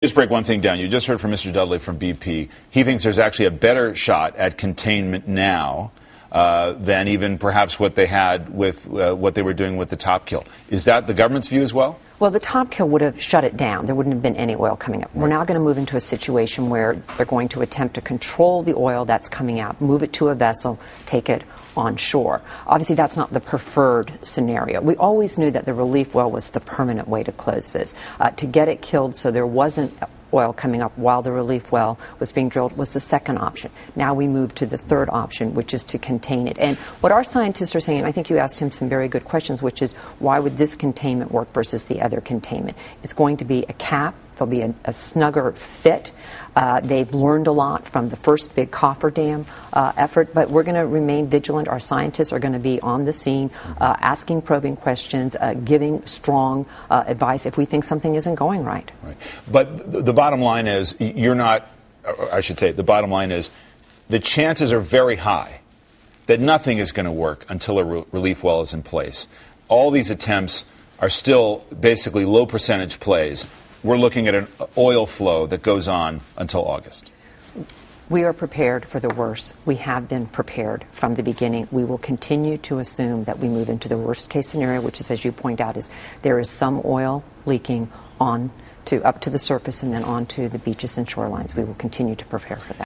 Just break one thing down. You just heard from Mr. Dudley from BP. He thinks there's actually a better shot at containment now than even perhaps what they had with what they were doing with the top kill. Is that the government's view as well? Well, the top kill would have shut it down. There wouldn't have been any oil coming up. Right. We're now going to move into a situation where they're going to attempt to control the oil that's coming out, move it to a vessel, take it on shore. Obviously, that's not the preferred scenario. We always knew that the relief well was the permanent way to close this. To get it killed so there wasn't oil coming up while the relief well was being drilled was the second option. Now we move to the third option, which is to contain it. And what our scientists are saying, and I think you asked him some very good questions, which is why would this containment work versus the other containment? It's going to be a cap. There'll be a snugger fit. They've learned a lot from the first big coffer dam effort, but we're going to remain vigilant. Our scientists are going to be on the scene, asking probing questions, giving strong advice if we think something isn't going right. Right. But the bottom line is, you're not, or I should say, the bottom line is, the chances are very high that nothing is going to work until a relief well is in place. All these attempts are still basically low percentage plays. We're looking at an oil flow that goes on until August. We are prepared for the worst. We have been prepared from the beginning. We will continue to assume that we move into the worst case scenario, which is, as you point out, is there is some oil leaking up to the surface and then onto the beaches and shorelines. We will continue to prepare for that.